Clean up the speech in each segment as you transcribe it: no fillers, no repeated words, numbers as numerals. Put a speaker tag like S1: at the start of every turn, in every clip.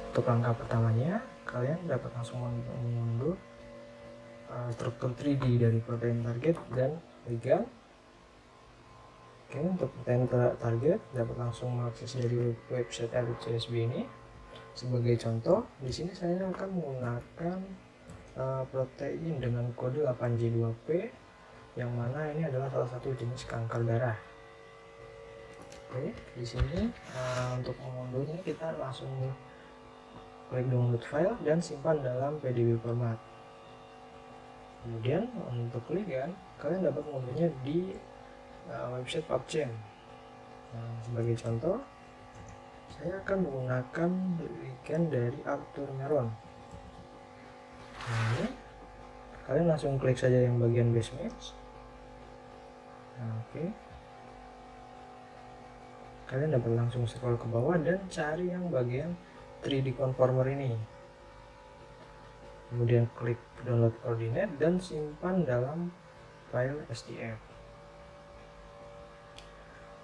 S1: Untuk langkah pertamanya, kalian dapat langsung mengunduh struktur 3D dari protein target dan ligand. Oke, untuk protein target dapat langsung mengakses dari website RCSB ini. Sebagai contoh, di sini saya akan menggunakan protein dengan kode 8J2P, yang mana ini adalah salah satu jenis kanker darah. Oke, di sini untuk mengunduhnya kita langsung klik download file dan simpan dalam PDB format. Kemudian untuk ligand, kalian dapat mengunduhnya di website PubChem. Nah, sebagai contoh, saya akan menggunakan ligand dari Arthur Meron. Nah, ini kalian langsung klik saja yang bagian base match. Nah, oke. Kalian dapat langsung scroll ke bawah dan cari yang bagian 3D conformer ini. Kemudian klik download coordinate dan simpan dalam file STF.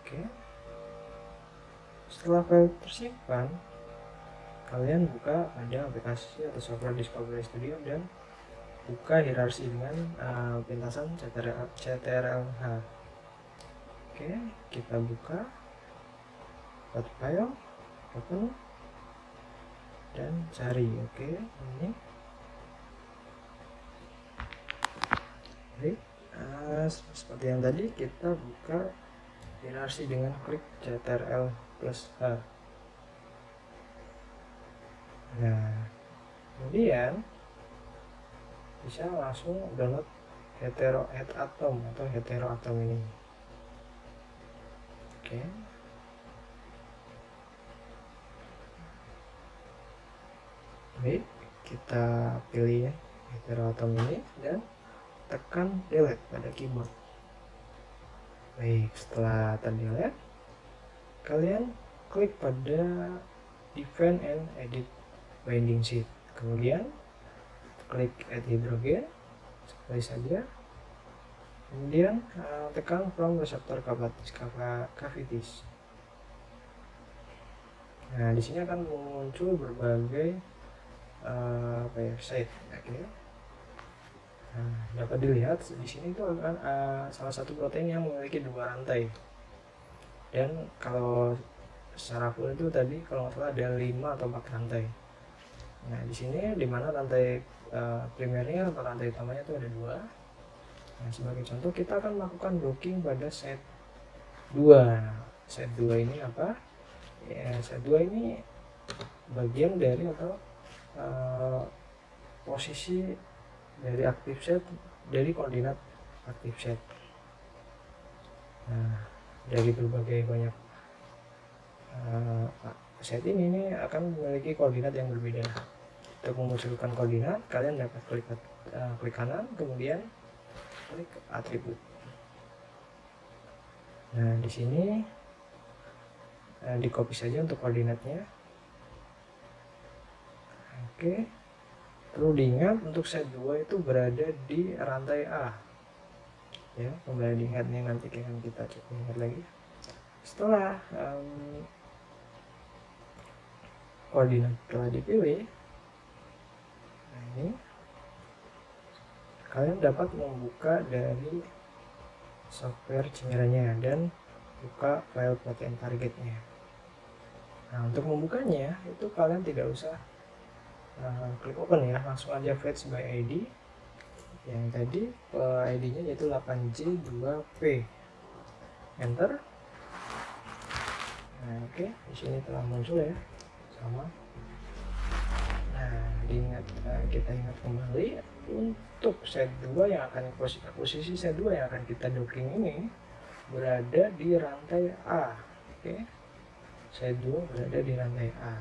S1: Oke. Setelah file tersimpan, kalian buka pada aplikasi atau software Discovery Studio dan buka hierarki dengan pintasan CTRL-H. Oke, kita buka file, open, dan cari. Oke, ini. Baik, seperti yang tadi, kita buka hierarki dengan klik CTRL+H. Nah, kemudian bisa langsung download heteroatom atau heteroatom ini. Oke. Baik, kita pilih ya heteroatom ini dan tekan delete pada keyboard. Baik, setelah terdelete, kalian klik pada define and edit binding sheet. Kemudian klik add hydrogen sekali saja. Kemudian tekan from receptor cavities. Nah, di sini akan muncul berbagai site. Oke. Nah, dapat dilihat di sini itu akan salah satu protein yang memiliki 2 rantai. Dan kalau secara full itu tadi kalau nggak salah ada 5 atau 4 rantai. Nah, di sini dimana rantai primernya atau rantai utamanya itu ada 2. Nah, sebagai contoh kita akan melakukan blocking pada set 2. Set 2 ini apa? Ya, set 2 ini bagian dari atau posisi dari active set dari koordinat active set. Nah, dari berbagai banyak set ini akan memiliki koordinat yang berbeda. Untuk memunculkan koordinat, kalian dapat klik kanan, kemudian klik atribut. Nah, di sini di copy saja untuk koordinatnya. Oke. Perlu diingat untuk set 2 itu berada di rantai A. Ya, kembali diingat nih, nanti akan kita coba ingat lagi. Setelah koordinat telah dipilih, nah ini kalian dapat membuka dari software Chimera-nya dan buka file protein targetnya. Nah, untuk membukanya itu kalian tidak usah klik open ya, langsung aja fetch by ID. Yang tadi ID-nya yaitu 8J2P. Enter. Nah, oke, di sini telah muncul ya, sama. Nah, kita ingat kembali untuk set 2 yang akan posisi set 2 yang akan kita docking ini berada di rantai A. Oke. Set 2 berada di rantai A.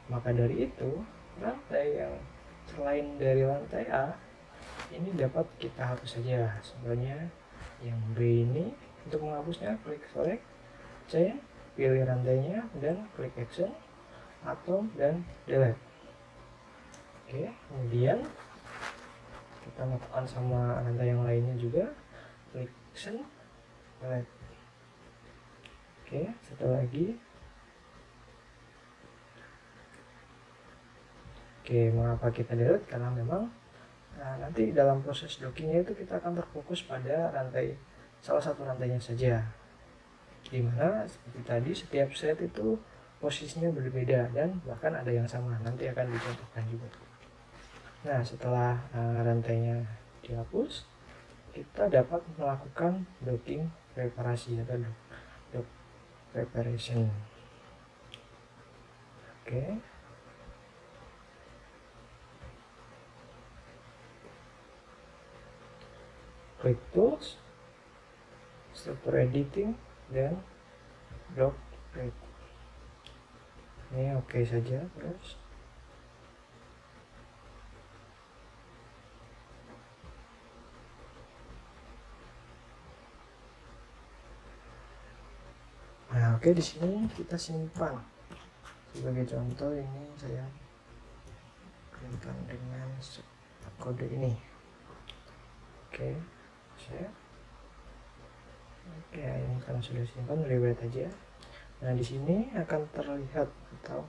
S1: Maka dari itu, rantai yang selain dari rantai A ini dapat kita hapus saja. Sebenarnya yang B ini, untuk menghapusnya klik select C, pilih rantainya dan klik action atau dan delete. Oke, kemudian kita lakukan sama rantai yang lainnya juga, klik action, delete. Oke, satu lagi. Oke, mengapa kita delete? Karena memang nanti dalam proses dockingnya itu kita akan terfokus pada salah satu rantainya saja, dimana seperti tadi setiap set itu posisinya berbeda dan bahkan ada yang sama, nanti akan dicontohkan juga. Nah, setelah rantainya dihapus, kita dapat melakukan docking preparasi atau dock preparation. Oke. Klik tools, struktur editing, dan dock prep. Ini oke saja terus. Nah, oke, di sini kita simpan. Sebagai contoh ini saya printkan dengan kode ini. Oke, saya. Oke, ini karena sudah simpan, rewrite aja. Nah, di sini akan terlihat atau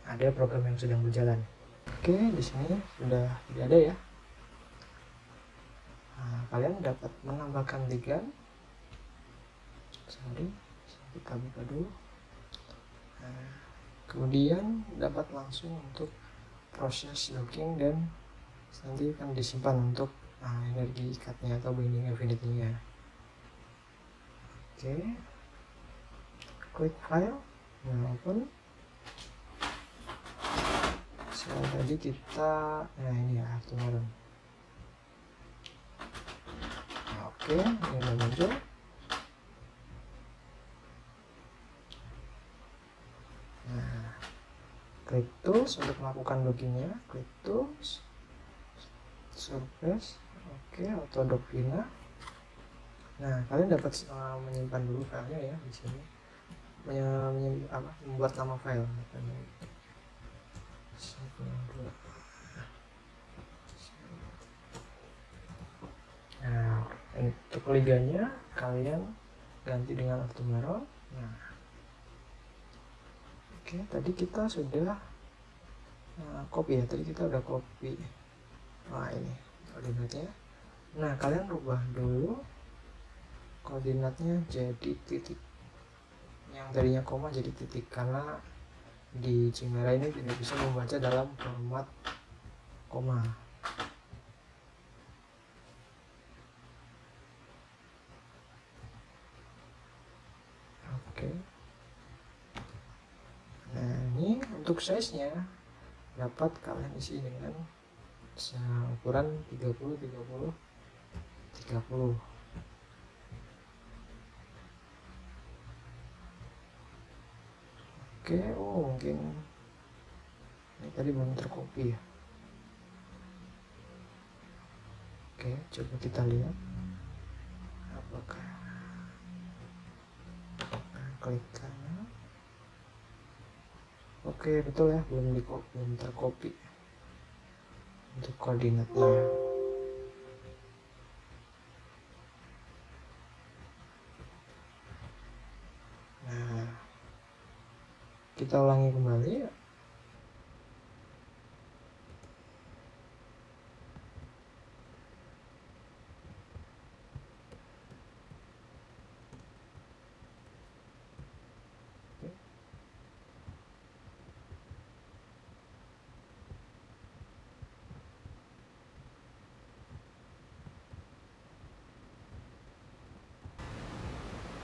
S1: ada program yang sedang berjalan. Oke, di sini sudah tidak ada ya. Nah, kalian dapat menambahkan tiga. Sorry, kita buka dulu. Nah, kemudian dapat langsung untuk proses docking dan nanti akan disimpan untuk energi ikatnya atau binding affinity-nya. Oke, klik file, nah open. Tadi kita, nah ini ya, Aftermaron. Nah, oke, ini udah muncul. Nah, klik tools untuk melakukan loginnya, klik tools, surface, oke, auto dock Vina. Nah, kalian dapat menyimpan dulu filenya ya di sini, membuat nama file. Nah, untuk liganya kalian ganti dengan Aftermaron. Nah, oke, tadi kita sudah copy ya, tadi kita udah copy. Nah, ini koordinatnya. Nah, kalian rubah dulu koordinatnya jadi titik, yang tadinya koma jadi titik, karena di Chimera ini tidak bisa membaca dalam format koma. Oke. Nah, ini untuk size-nya dapat kalian isi dengan ukuran 30 30 30. Oke, mungkin ini tadi belum tercopy ya. Oke, coba kita lihat apakah klik kanan. Oke, betul ya, belum tercopy untuk koordinatnya. Nah, kita ulangi kembali ya.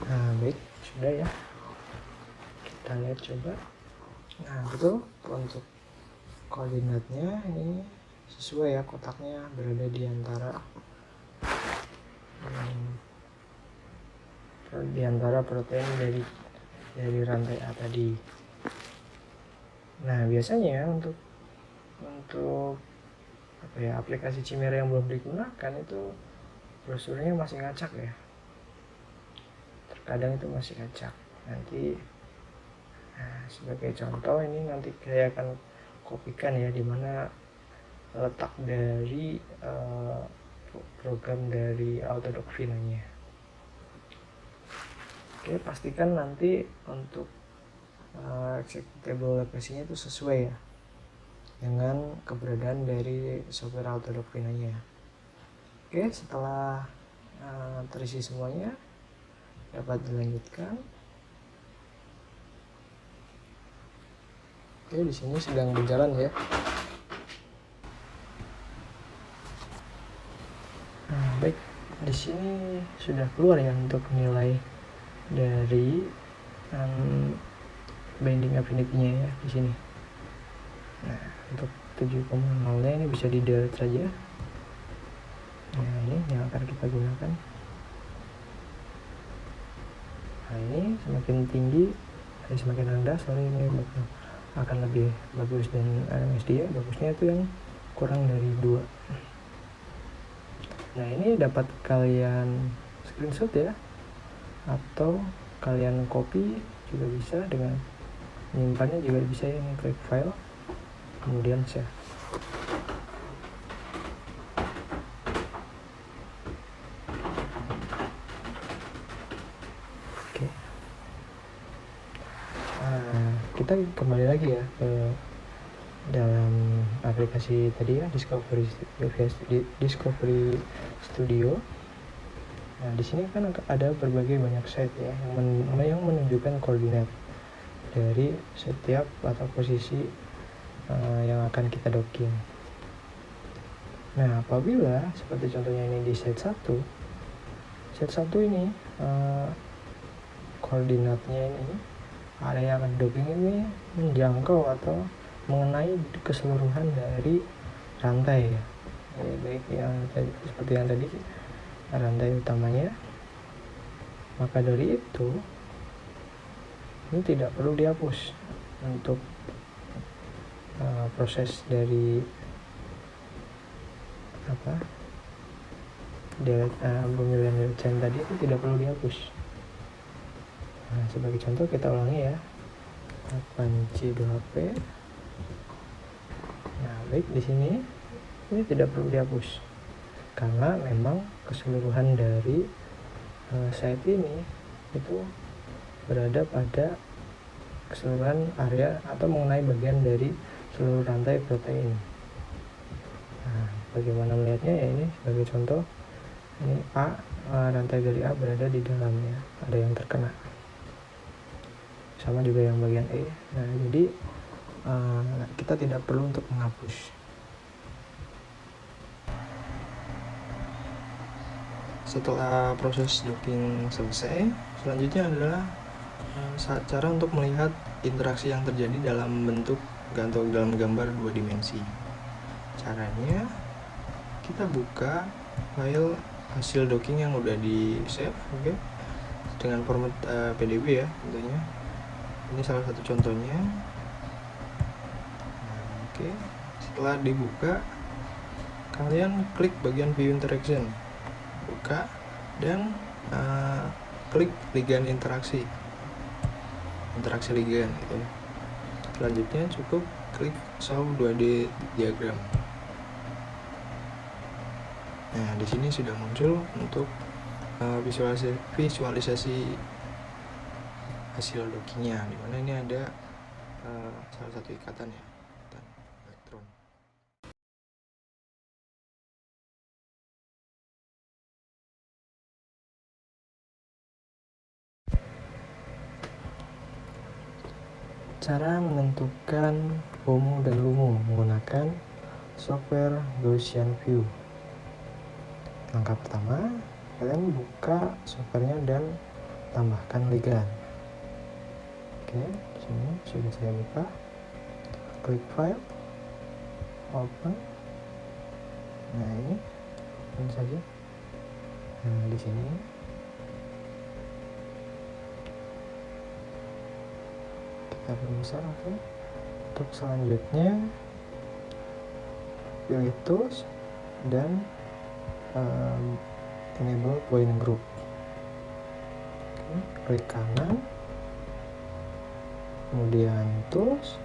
S1: Nah, baik, sudah ya. Kita lihat coba. Nah, betul, untuk koordinatnya ini sesuai ya, kotaknya berada di antara protein dari rantai A tadi. Nah, biasanya untuk aplikasi Chimera yang belum digunakan itu brosurnya masih ngacak ya. Terkadang itu masih ngacak. Nanti sebagai contoh ini nanti saya akan kopikan ya, dimana letak dari program dari Autodoc Vina-nya. Oke, pastikan nanti untuk executable lokasinya itu sesuai ya. dengan keberadaan dari software Autodoc Vinaya. Oke, setelah terisi semuanya, dapat dilanjutkan. Oke, di sini sedang berjalan ya. Nah, baik, di sini sudah keluar ya untuk nilai dari binding affinity-nya ya di sini. Nah, untuk 7,0-nya ini bisa di delete saja. Nah, ini yang akan kita gunakan. Nah, ini semakin tinggi, semakin rendah, ini akan lebih bagus, dan RMSD ya, bagusnya itu yang kurang dari 2. Nah, ini dapat kalian screenshot ya, atau kalian copy juga bisa, dengan menyimpannya juga bisa ya. Ini klik file, kemudian save. Oke. Kita kembali lagi ya ke dalam aplikasi tadi ya, Discovery Studio. Nah, di sini kan ada berbagai banyak site ya yang menunjukkan koordinat dari setiap atau posisi yang akan kita docking. Nah, apabila seperti contohnya ini di site 1 ini koordinatnya ini area yang akan docking ini menjangkau atau mengenai keseluruhan dari rantai ya. Baik yang seperti yang tadi, rantai utamanya. Maka dari itu ini tidak perlu dihapus untuk proses dari pemilihan delete chain tadi itu tidak perlu dihapus. Nah, sebagai contoh kita ulangi ya, panci 2HP. Nah, baik, di sini ini tidak perlu dihapus karena memang keseluruhan dari site ini itu berada pada keseluruhan area atau mengenai bagian dari seluruh rantai protein. Nah, bagaimana melihatnya ya, ini sebagai contoh, ini rantai dari A berada di dalamnya, ada yang terkena, sama juga yang bagian E. Nah, jadi kita tidak perlu untuk menghapus. Setelah proses docking selesai, selanjutnya adalah cara untuk melihat interaksi yang terjadi dalam bentuk atau dalam gambar 2 dimensi. Caranya, kita buka file hasil docking yang udah di save, oke, dengan format PDB ya tentunya. Ini salah satu contohnya. Nah, oke, setelah dibuka, kalian klik bagian view interaction, buka, dan klik ligand interaksi ligand gitu. Selanjutnya cukup klik show 2D diagram. Nah, di sini sudah muncul untuk visualisasi hasil dockingnya, dimana ini ada salah satu ikatan ya, ikatan elektron. Cara menentukan HOMO dan LUMO menggunakan software Gaussian View. Langkah pertama, kalian buka softwarenya dan tambahkan ligand. Oke, di sini sudah saya buka. Klik file, open. Nah, ini saja. Nah, di sini kita perbesar. Oke. Untuk selanjutnya pilih tools dan enable point group. Oke, klik kanan, kemudian tools,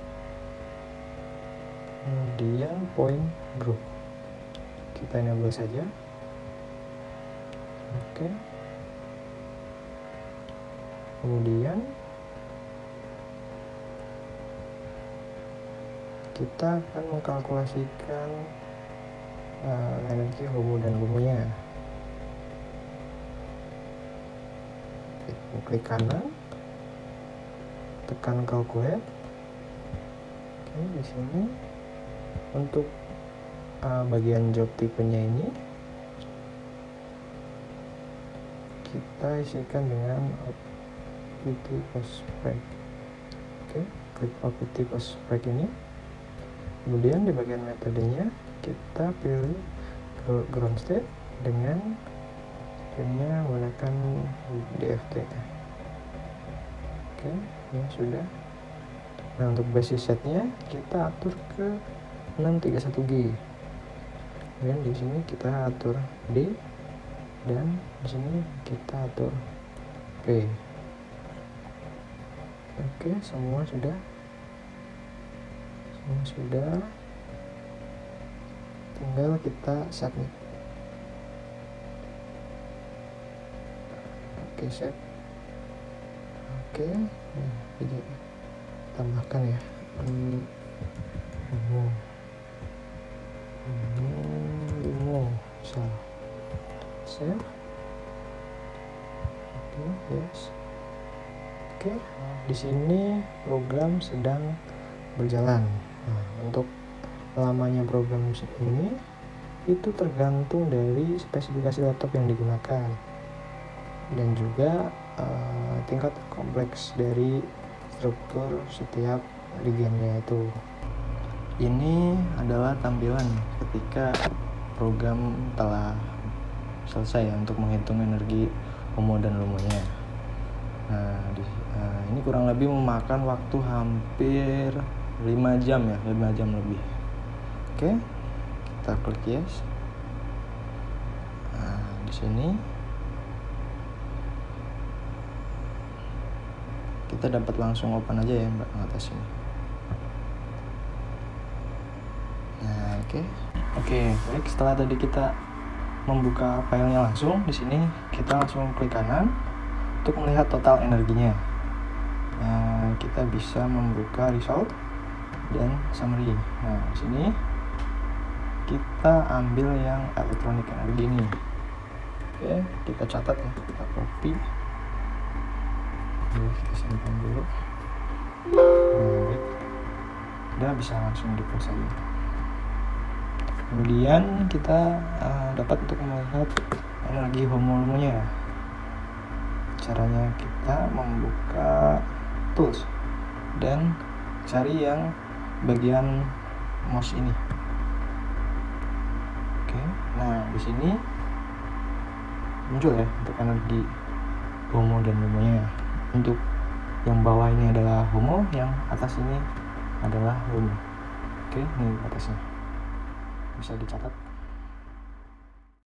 S1: kemudian point group. Kita enable saja. Oke. Kemudian kita akan mengkalkulasikan energi HOMO dan LUMO-nya. Klik kanan, tekan calculate. Oke, di sini untuk bagian job tipenya ini kita isikan dengan OPT post break. Oke, klik OPT post break ini. Kemudian di bagian metodenya kita pilih ground state dengan filenya menggunakan DFT. Oke, ya sudah. Nah, untuk basis setnya kita atur ke 631G. Kemudian di sini kita atur D dan di sini kita atur P. Oke, semua sudah. Tinggal kita submit. Oke, save. Oke, jadi tambahkan ya. Salah. Save. Oke, yes. Oke, di sini program sedang berjalan. Nah, untuk lamanya program ini itu tergantung dari spesifikasi laptop yang digunakan dan juga tingkat kompleks dari struktur setiap regennya itu. Ini adalah tampilan ketika program telah selesai untuk menghitung energi HOMO dan LUMO-nya. Nah, ini kurang lebih memakan waktu hampir 5 jam ya, 5 jam lebih. Oke, kita klik yes. Nah, di sini kita dapat langsung open aja ya Mbak atas ini. Nah, oke, baik. Setelah tadi kita membuka filenya langsung, di sini kita langsung klik kanan untuk melihat total energinya. Nah, kita bisa membuka result dan summary. Nah, di sini kita ambil yang elektronik energi ini. Oke, kita catat ya, kita copy. Kita simpan dulu. Baik. Udah bisa langsung di-close aja. Kemudian kita dapat untuk melihat energi HOMO-LUMO-nya. Caranya kita membuka tools dan cari yang bagian mouse ini. Oke, nah di sini muncul ya untuk energi HOMO dan LUMO-nya. Untuk yang bawah ini adalah HOMO, yang atas ini adalah LUMO. Oke, ini atasnya bisa dicatat.